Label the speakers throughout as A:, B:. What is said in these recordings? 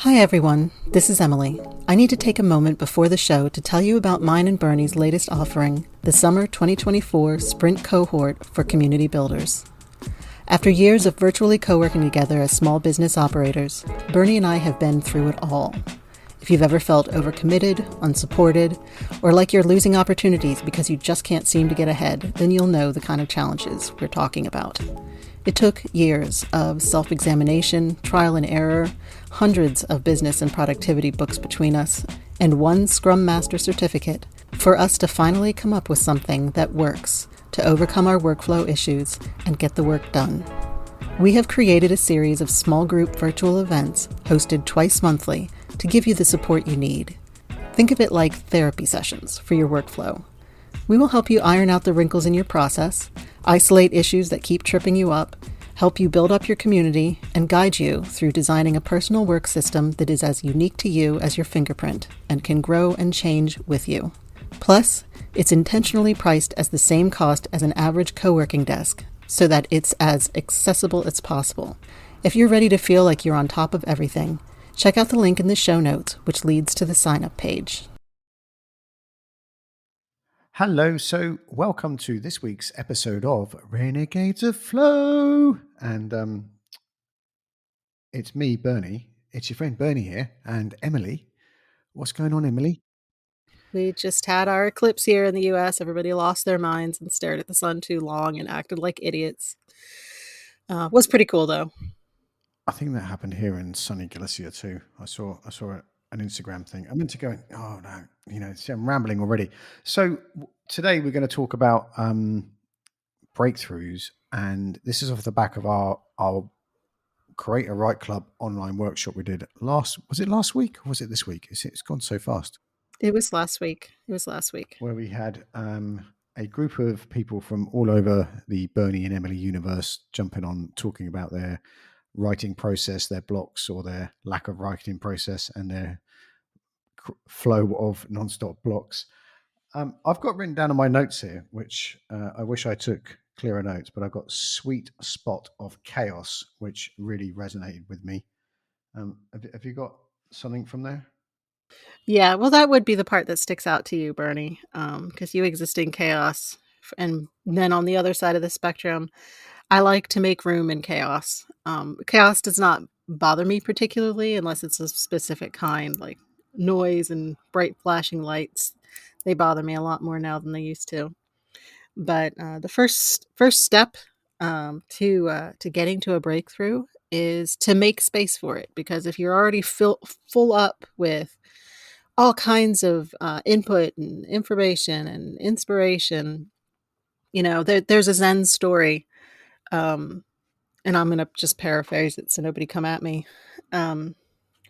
A: Hi everyone, this is Emily. I need to take a moment before the show to tell you about mine and Bernie's latest offering, the Summer 2024 Sprint Cohort for Community Builders. After years of virtually co-working together as small business operators, Bernie and I have been through it all. If you've ever felt overcommitted, unsupported, or like you're losing opportunities because you just can't seem to get ahead, then you'll know the kind of challenges we're talking about. It took years of self-examination, trial and error, hundreds of business and productivity books between us, and one Scrum Master certificate for us to finally come up with something that works to overcome our workflow issues and get the work done. We have created a series of small group virtual events hosted twice monthly to give you the support you need. Think of it like therapy sessions for your workflow. We will help you iron out the wrinkles in your process, isolate issues that keep tripping you up, help you build up your community, and guide you through designing a personal work system that is as unique to you as your fingerprint and can grow and change with you. Plus, it's intentionally priced as the same cost as an average co-working desk so that it's as accessible as possible. If you're ready to feel like you're on top of everything, check out the link in the show notes, which leads to the sign-up page.
B: Hello, so welcome to this week's episode of Renegades of Flow. And it's me, Bernie. It's your friend Bernie here, and Emily. What's going on, Emily?
A: We just had our eclipse here in the US. Everybody lost their minds and stared at the sun too long and acted like idiots. Was pretty cool though.
B: I think that happened here in sunny Galicia too. I saw an Instagram thing. I meant to go. Oh no, see, I'm rambling already. So today we're going to talk about breakthroughs, and this is off the back of our Create a Right Club online workshop we did was it last week or was it this week? It's gone so fast.
A: It was last week.
B: Where we had a group of people from all over the Bernie and Emily universe jumping on, talking about their writing process, their blocks or their lack of writing process, and their flow of non-stop blocks. I've got written down on my notes here, which I wish I took clearer notes, but I've got sweet spot of chaos, which really resonated with me. Have you got something from there?
A: Yeah, well, that would be the part that sticks out to you, Bernie, because you exist in chaos. And then on the other side of the spectrum, I like to make room in chaos. Chaos does not bother me particularly unless it's a specific kind, like noise and bright flashing lights. They bother me a lot more now than they used to. But the first step to getting to a breakthrough is to make space for it. Because if you're already full up with all kinds of input and information and inspiration, there's a Zen story, um, and I'm going to just paraphrase it so nobody come at me.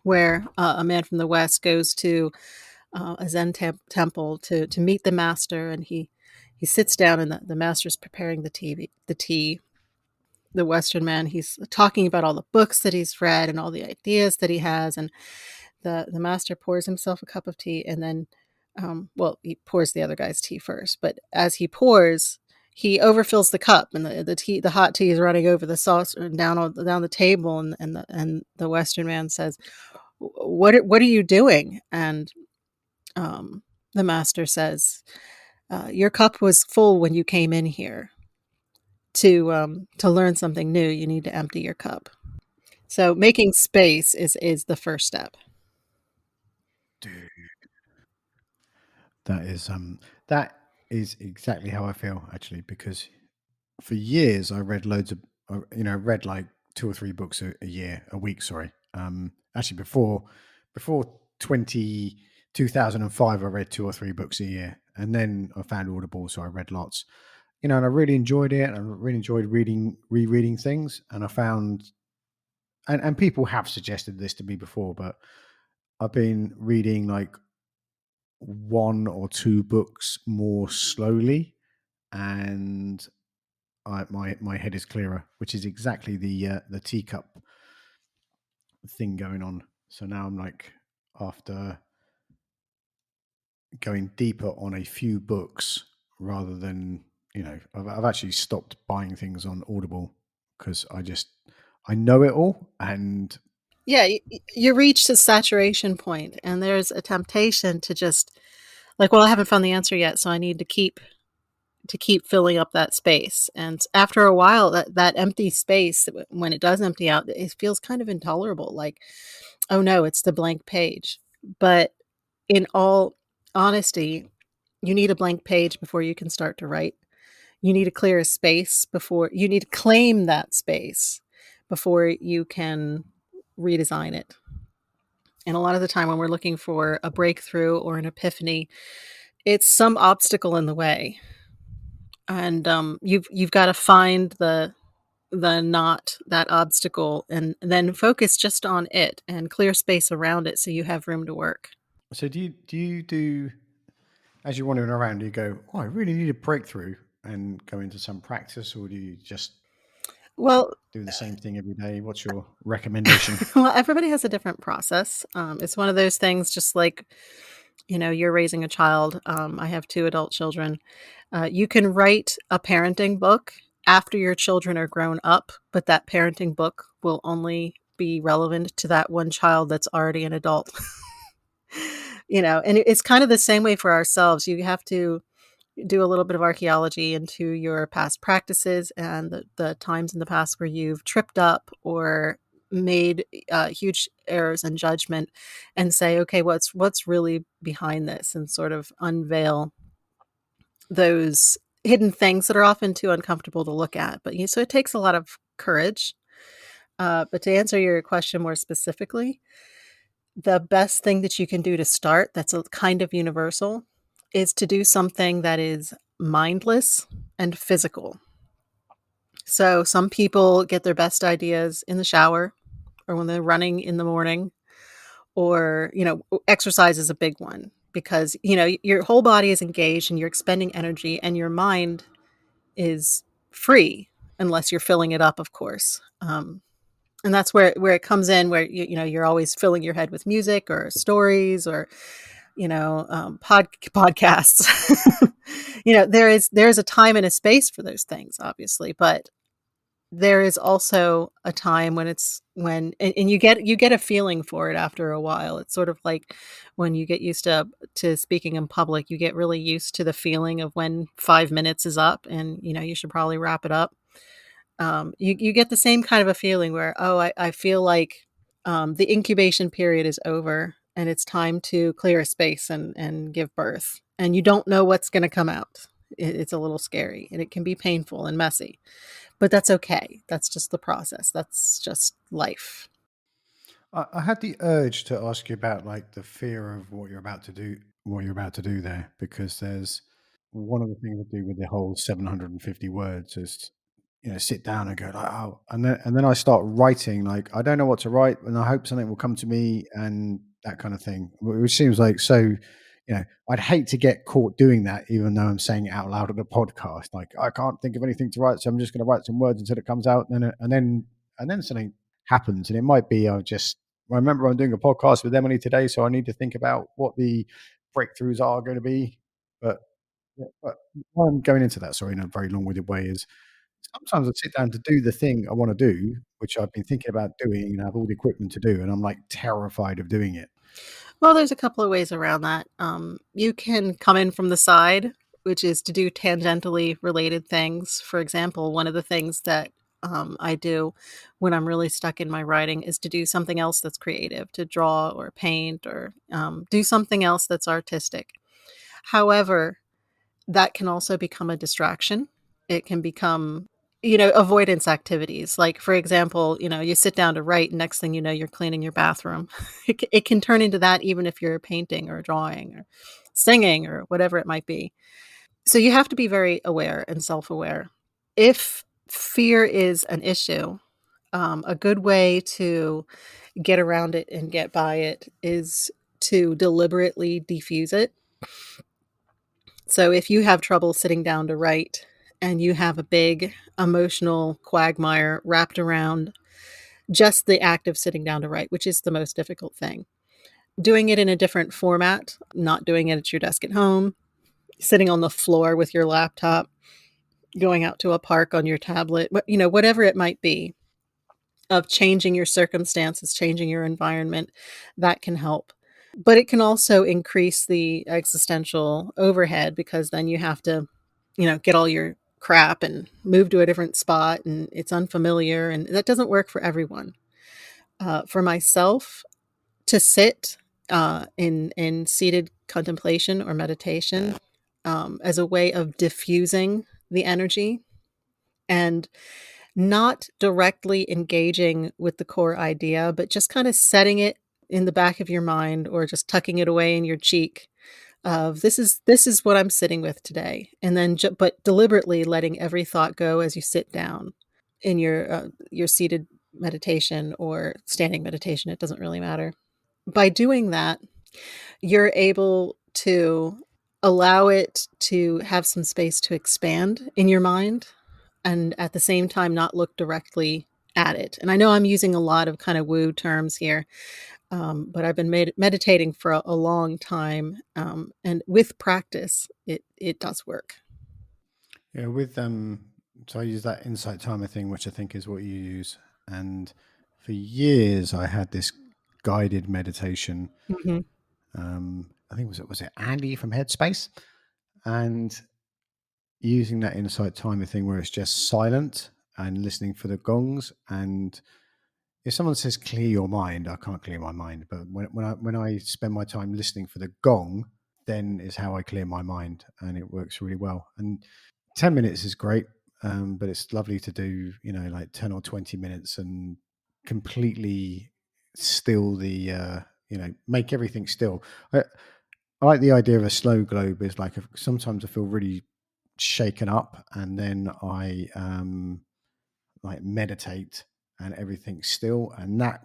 A: Where a man from the West goes to a Zen temple to meet the master, and he sits down, and the master's preparing the tea. The Western man, he's talking about all the books that he's read and all the ideas that he has, and the master pours himself a cup of tea, and then well, he pours the other guy's tea first, but as he pours, he overfills the cup, and the hot tea is running over the saucer and down the table, and the Western man says, what are you doing? And um, the master says, your cup was full when you came in here. To learn something new, you need to empty your cup. So making space is the first step.
B: Dude, that is that is exactly how I feel actually, because for years I read loads of read like two or three books a year, a week, sorry. Actually before 2005, I read two or three books a year, and then I found Audible, so I read lots. And I really enjoyed it. I really enjoyed rereading things, and I found and people have suggested this to me before, but I've been reading like one or two books more slowly, and my head is clearer, which is exactly the teacup thing going on. So now I'm like, after going deeper on a few books rather than I've actually stopped buying things on Audible because I know it all, and
A: Yeah, you reach a saturation point, and there's a temptation to just like, well, I haven't found the answer yet, so I need to keep filling up that space. And after a while, that empty space, when it does empty out, it feels kind of intolerable. Like, oh no, it's the blank page. But in all honesty, you need a blank page before you can start to write. You need to clear a space before you need to claim that space before you can redesign it. And a lot of the time when we're looking for a breakthrough or an epiphany, it's some obstacle in the way. And you've got to find the not that obstacle and then focus just on it and clear space around it so you have room to work.
B: So do as you're wandering around, do you go, oh, I really need a breakthrough, and go into some practice, or do you just
A: Well,
B: do the same thing every day? What's your recommendation?
A: well, everybody has a different process. It's one of those things, just like, you're raising a child. I have two adult children. You can write a parenting book after your children are grown up, but that parenting book will only be relevant to that one child that's already an adult. And it's kind of the same way for ourselves. You have to do a little bit of archaeology into your past practices and the times in the past where you've tripped up or made huge errors in judgment, and say, okay, what's really behind this, and sort of unveil those hidden things that are often too uncomfortable to look at. But so it takes a lot of courage. But to answer your question more specifically, the best thing that you can do to start, that's a kind of universal, is to do something that is mindless and physical. So some people get their best ideas in the shower or when they're running in the morning, or, exercise is a big one because, your whole body is engaged and you're expending energy, and your mind is free unless you're filling it up, of course. And that's where it comes in, where you're always filling your head with music or stories or podcasts. There is a time and a space for those things, obviously, but there is also a time when and you get a feeling for it after a while. It's sort of like when you get used to speaking in public, you get really used to the feeling of when 5 minutes is up and you should probably wrap it up. You get the same kind of a feeling where, oh, I feel like the incubation period is over and it's time to clear a space and give birth. And you don't know what's going to come out. It's a little scary and it can be painful and messy, but that's okay. That's just the process. That's just life.
B: I had the urge to ask you about like the fear of what you're about to do there, because there's one of the things I do with the whole 750 words is, sit down and go like, oh, and then I start writing like I don't know what to write, and I hope something will come to me and that kind of thing, which seems like so. I'd hate to get caught doing that, even though I'm saying it out loud on the podcast. Like I can't think of anything to write, so I'm just going to write some words until it comes out, and then something happens, and it might be I remember I'm doing a podcast with Emily today, so I need to think about what the breakthroughs are going to be. But, yeah, but why I'm going into that, sorry, in a very long-winded way, is sometimes I sit down to do the thing I want to do, which I've been thinking about doing and have all the equipment to do, and I'm like terrified of doing it.
A: Well, there's a couple of ways around that. You can come in from the side, which is to do tangentially related things. For example, one of the things that I do when I'm really stuck in my writing is to do something else that's creative, to draw or paint or do something else that's artistic. However, that can also become a distraction. It can become, avoidance activities. Like, for example, you sit down to write, next thing you know, you're cleaning your bathroom. It can turn into that even if you're painting or drawing or singing or whatever it might be. So you have to be very aware and self aware. If fear is an issue, a good way to get around it and get by it is to deliberately defuse it. So if you have trouble sitting down to write and you have a big emotional quagmire wrapped around just the act of sitting down to write, which is the most difficult thing, doing it in a different format, not doing it at your desk at home, sitting on the floor with your laptop, going out to a park on your tablet, whatever it might be, of changing your circumstances, changing your environment, that can help. But it can also increase the existential overhead because then you have to, get all your crap and move to a different spot and it's unfamiliar and that doesn't work for everyone. For myself, to sit in seated contemplation or meditation as a way of diffusing the energy and not directly engaging with the core idea, but just kind of setting it in the back of your mind or just tucking it away in your cheek of this is what I'm sitting with today, and then but deliberately letting every thought go as you sit down in your seated meditation or standing meditation. It doesn't really matter. By doing that, you're able to allow it to have some space to expand in your mind and at the same time not look directly at it. And I know I'm using a lot of kind of woo terms here, but I've been meditating for a long time, and with practice, it does work.
B: Yeah, with so I use that insight timer thing, which I think is what you use. And for years, I had this guided meditation.
A: Mhm,
B: I think was it Andy from Headspace, and using that insight timer thing where it's just silent and listening for the gongs. And if someone says clear your mind, I can't clear my mind. But when I spend my time listening for the gong, then is how I clear my mind, and it works really well. And 10 minutes is great, but it's lovely to do, like 10 or 20 minutes and completely still make everything still. I like the idea of a slow globe. Is like sometimes I feel really shaken up, and then I like meditate, and everything's still, and that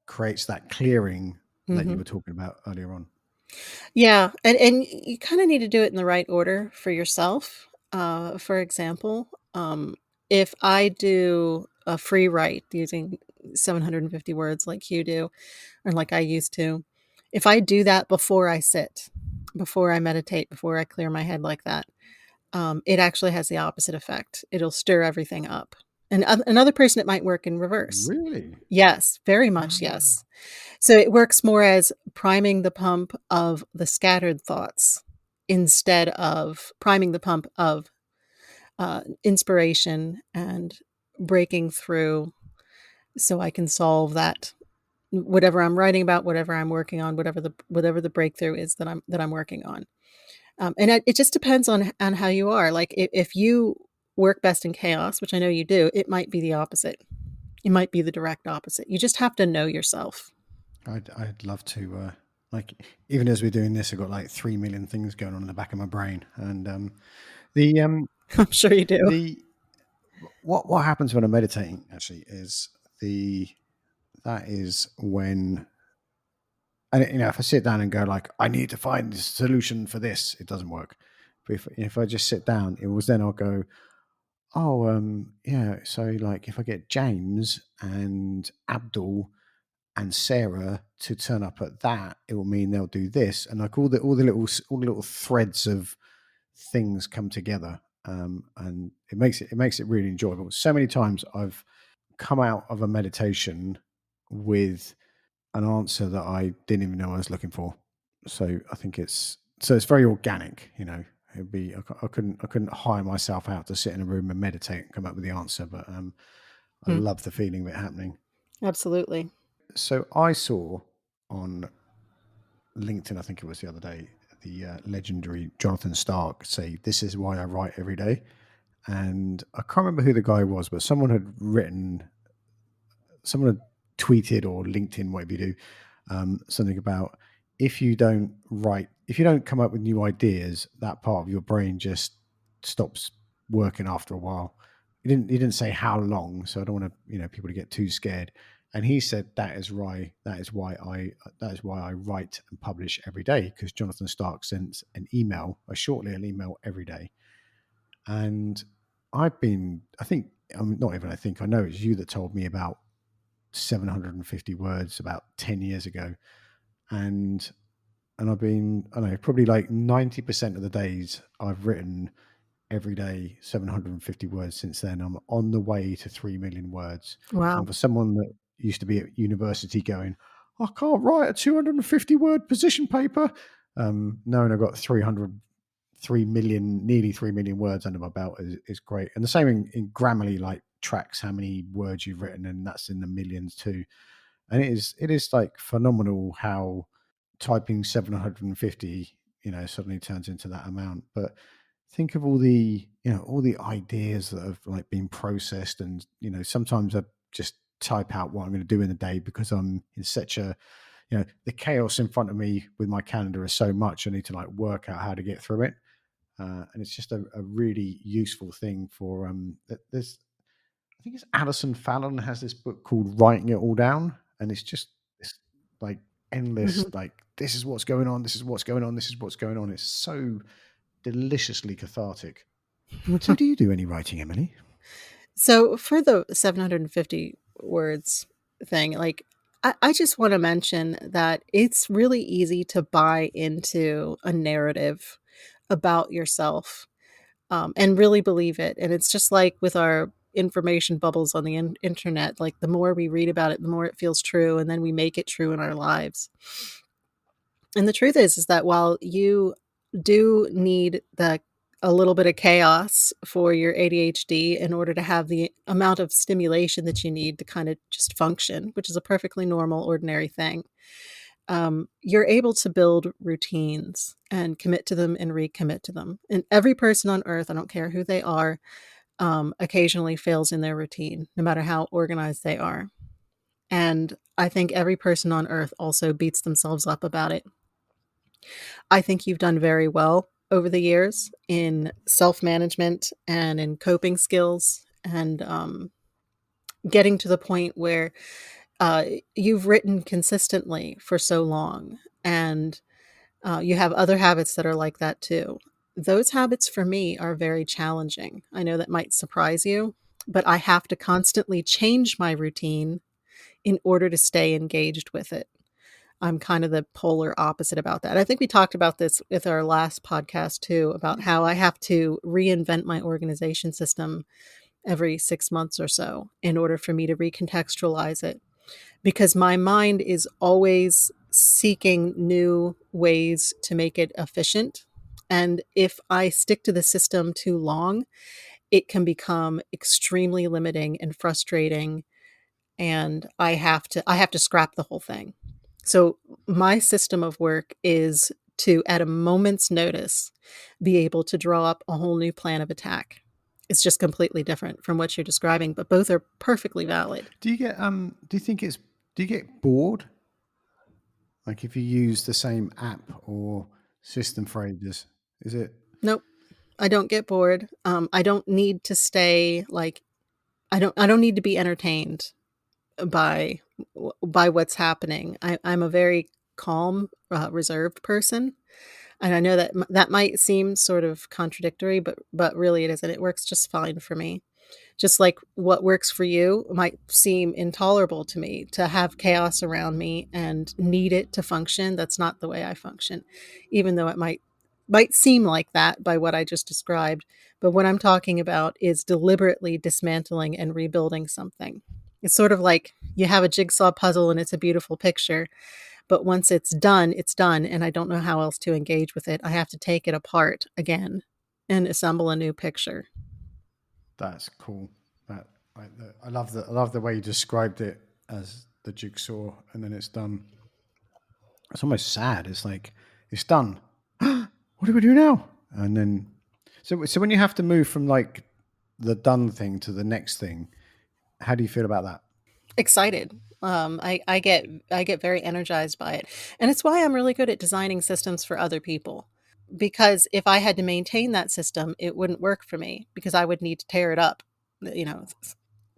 B: creates that clearing that you
A: mhm.
B: were talking about earlier on.
A: Yeah, and you kinda need to do it in the right order for yourself. For example, if I do a free write using 750 words like you do, or like I used to, if I do that before I sit, before I meditate, before I clear my head like that, it actually has the opposite effect. It'll stir everything up. And another person, it might work in reverse.
B: Really?
A: Yes, very
B: Ah,
A: much yes. So it works more as priming the pump of the scattered thoughts instead of priming the pump of inspiration and breaking through so I can solve that whatever I'm writing about, whatever I'm working on, whatever the breakthrough is that I'm working on. And it just depends on how you are. Like if you work best in chaos, which I know you do, it might be the opposite. It might be the direct opposite. You just have to know yourself.
B: I'd love to. Like, even as we're doing this, I've got like 3 million things going on in the back of my brain, and the
A: I'm sure you do.
B: the what happens when I'm meditating actually is the that is when, and if I sit down and go like I need to find the solution for this, it doesn't work. But if I just sit down, it was then I'll go, oh yeah, so like if I get James and Abdul and Sarah to turn up at that, it will mean they'll do this, and like all the little threads of things come together, and it makes it really enjoyable. So many times I've come out of a meditation with an answer that I didn't even know I was looking for. So I think it's very organic. It'd be I couldn't hire myself out to sit in a room and meditate and come up with the answer, but I
A: Hmm,
B: love the feeling of it happening.
A: absolutely.
B: So I saw on LinkedIn, I think it was the other day, the legendary Jonathan Stark say, "This is why I write every day." And I can't remember who the guy was, but someone had tweeted or LinkedIn, whatever you do, something about if you don't come up with new ideas, that part of your brain just stops working after a while. He didn't say how long, so I don't want to people to get too scared. And he said that is why I write and publish every day, because Jonathan Stark sends a short little email every day. And I think, I'm not even, I think I know it's you that told me about 750 words about 10 years ago. And I've been, I don't know, probably like 90% of the days I've written every day, 750 words since then. I'm on the way to 3 million words. And
A: Wow.
B: for someone that used to be at university going, I can't write a 250 word position paper, knowing I've got 3 million, nearly 3 million words under my belt is great. And the same in Grammarly, like tracks how many words you've written, and that's in the millions too. And it is like phenomenal how typing 750, suddenly turns into that amount. But think of all the ideas that have like been processed, and sometimes I just type out what I'm going to do in the day because I'm in such a the chaos in front of me with my calendar is so much. I need to like work out how to get through it. And it's just a really useful thing for there's I think it's Alison Fallon has this book called Writing It All Down, and it's just this like endless,
A: Mhm.
B: like, this is what's going on, this is what's going on, this is what's going on. It's so deliciously cathartic. So do you do any writing, Emily?
A: So for the 750 words thing, like I just want to mention that it's really easy to buy into a narrative about yourself, and really believe it. And it's just like with our information bubbles on the internet, like the more we read about it, the more it feels true, and then we make it true in our lives. And the truth is that while you do need the a little bit of chaos for your ADHD in order to have the amount of stimulation that you need to kind of just function, which is a perfectly normal, ordinary thing, you're able to build routines and commit to them and recommit to them. And every person on earth, I don't care who they are, occasionally fails in their routine, no matter how organized they are. And I think every person on earth also beats themselves up about it. I think you've done very well over the years in self-management and in coping skills and, getting to the point where, uh, you've written consistently for so long, and, you have other habits that are like that too. Those habits for me are very challenging. I know that might surprise you, but I have to constantly change my routine in order to stay engaged with it. I'm kind of the polar opposite about that. I think we talked about this with our last podcast too, about how I have to reinvent my organization system every 6 months or so in order for me to recontextualize it, because my mind is always seeking new ways to make it efficient. And if I stick to the system too long, it can become extremely limiting and frustrating, and I have to scrap the whole thing. So my system of work is to, at a moment's notice, be able to draw up a whole new plan of attack. It's just completely different from what you're describing, but both are perfectly valid.
B: Do you get bored? Like if you use the same app or system for ages, is it?
A: Nope, I don't get bored. I don't need to stay like I don't need to be entertained by by what's happening. I'm a very calm, reserved person. And I know that that might seem sort of contradictory, but really it isn't. It works just fine for me. Just like what works for you might seem intolerable to me to have chaos around me and need it to function. That's not the way I function, even though it might seem like that by what I just described. But what I'm talking about is deliberately dismantling and rebuilding something. It's sort of like you have a jigsaw puzzle and it's a beautiful picture, but once it's done, and I don't know how else to engage with it. I have to take it apart again and assemble a new picture.
B: That's cool. That I love the way you described it as the jigsaw, and then it's done. It's almost sad. It's like it's done. What do we do now? And then, so when you have to move from like the done thing to the next thing, how do you feel about that?
A: Excited. I get very energized by it, and it's why I'm really good at designing systems for other people. Because if I had to maintain that system, it wouldn't work for me because I would need to tear it up. You know,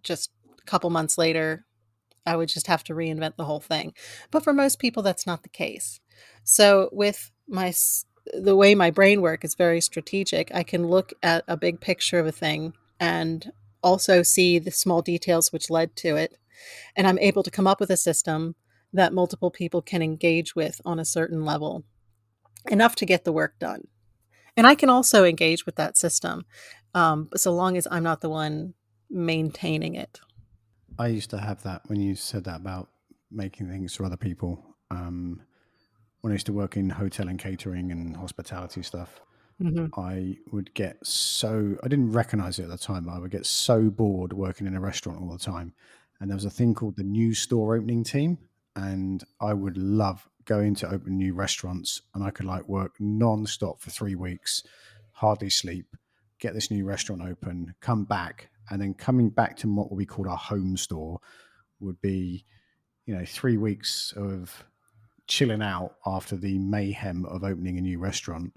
A: just a couple months later, I would just have to reinvent the whole thing. But for most people, that's not the case. So with the way my brain works is very strategic. I can look at a big picture of a thing and also see the small details which led to it, and I'm able to come up with a system that multiple people can engage with on a certain level, enough to get the work done. And I can also engage with that system, so long as I'm not the one maintaining it.
B: I used to have that when you said that about making things for other people. When I used to work in hotel and catering and hospitality stuff,
A: Mhm.
B: I would get so I didn't recognize it at the time, but I would get so bored working in a restaurant all the time. And there was a thing called the new store opening team. And I would love going to open new restaurants and I could like work non-stop for 3 weeks, hardly sleep, get this new restaurant open, come back, and then coming back to what we called our home store would be, 3 weeks of chilling out after the mayhem of opening a new restaurant.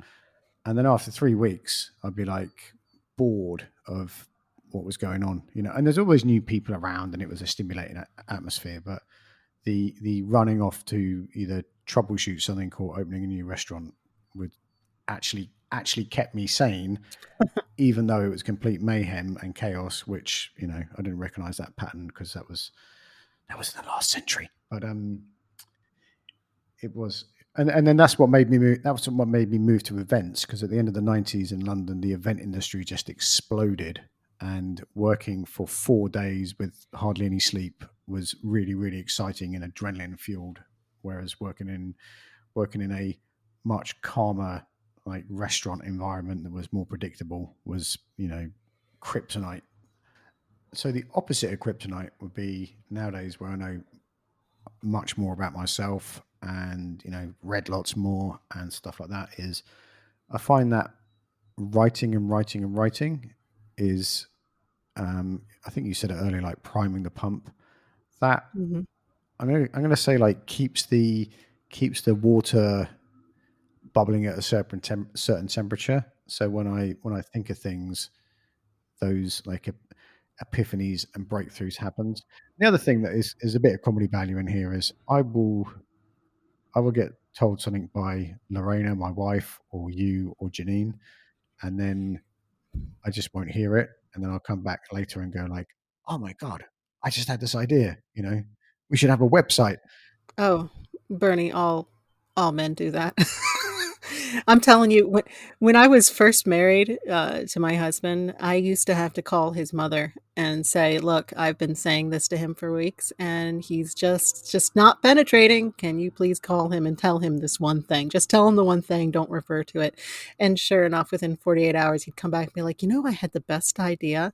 B: And then after 3 weeks, I'd be like bored of what was going on, And there's always new people around, and it was a stimulating atmosphere. But the running off to either troubleshoot something or opening a new restaurant would actually kept me sane, even though it was complete mayhem and chaos. Which I didn't recognize that pattern because that was in the last century. But it was, and then that's what made me move. That was what made me move to events, because at the end of the '90s in London, the event industry just exploded, and working for 4 days with hardly any sleep was really, really exciting and adrenaline fueled. Whereas working in a much calmer, like, restaurant environment that was more predictable was, kryptonite. So the opposite of kryptonite would be nowadays, where I know much more about myself and read lots more and stuff like that, is I find that writing and writing and writing is, I think you said it earlier, like priming the pump. That
A: Mhm.
B: I'm gonna say, like, keeps the water bubbling at a certain temperature. So when I think of things, those, like, epiphanies and breakthroughs happens. The other thing that is a bit of comedy value in here is I will get told something by Lorena, my wife, or you, or Janine, and then I just won't hear it, and then I'll come back later and go like, "Oh my god, I just had this idea. We should have a website."
A: Oh, Bernie, all men do that. I'm telling you, when I was first married, to my husband, I used to have to call his mother and say, "Look, I've been saying this to him for weeks, and he's just not penetrating. Can you please call him and tell him this one thing? Just tell him the one thing, don't refer to it." And sure enough, within 48 hours, he'd come back and be like, I had the best idea."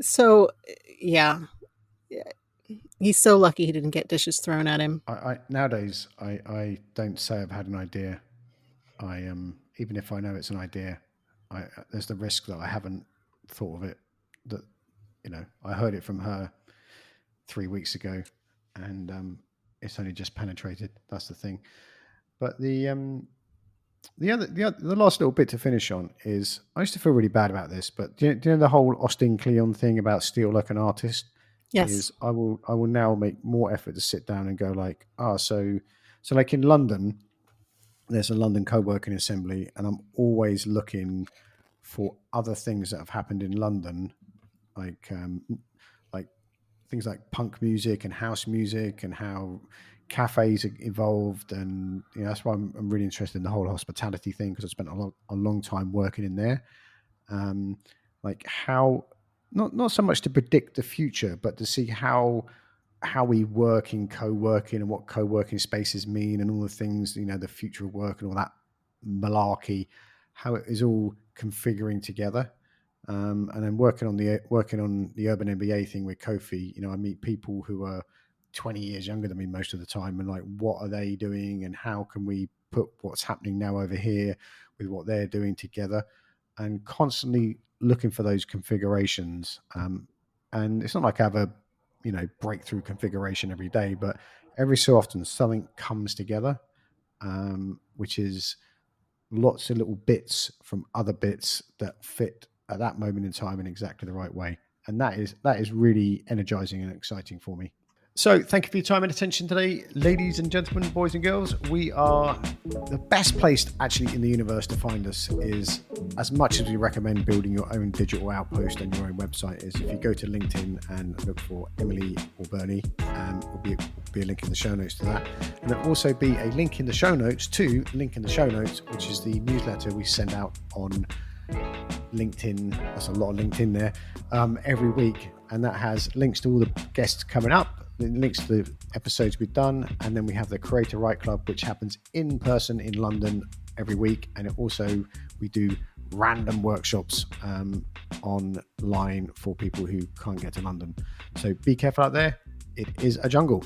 A: So, yeah, yeah, he's so lucky he didn't get dishes thrown at him.
B: I nowadays I don't say I've had an idea. Even if I know it's an idea, there's the risk that I haven't thought of it. That I heard it from her 3 weeks ago, and it's only just penetrated. That's the thing. But the last little bit to finish on is, I used to feel really bad about this, but do you know the whole Austin Kleon thing about steal like an artist?
A: Yes.
B: Is I will now make more effort to sit down and go like, so like in London, there's a London co-working assembly, and I'm always looking for other things that have happened in London, like like things like punk music and house music, and how cafes evolved. And that's why I'm really interested in the whole hospitality thing, because I spent a long time working in there. um, like, how, not so much to predict the future, but to see how we work in co-working, and what co-working spaces mean, and all the things, the future of work and all that malarkey, how it is all configuring together. And then working on the Urban MBA thing with Kofi, I meet people who are 20 years younger than me most of the time, and like, what are they doing, and how can we put what's happening now over here with what they're doing together, and constantly looking for those configurations. And it's not like I have a breakthrough configuration every day, but every so often something comes together, which is lots of little bits from other bits that fit at that moment in time in exactly the right way. And that is really energizing and exciting for me. So, thank you for your time and attention today, ladies and gentlemen, boys and girls. We are the best place actually in the universe to find us is, as much as we recommend building your own digital outpost and your own website, is if you go to LinkedIn and look for Emily or Bernie, and there'll be a link in the show notes to that. And there'll also be a link in the show notes to Link in the Show Notes, which is the newsletter we send out on LinkedIn. That's a lot of LinkedIn there, every week. And that has links to all the guests coming up, links to the episodes we've done, and then we have the Creator Right Club, which happens in person in London every week. And it also, we do random workshops online for people who can't get to London. So be careful out there. It is a jungle.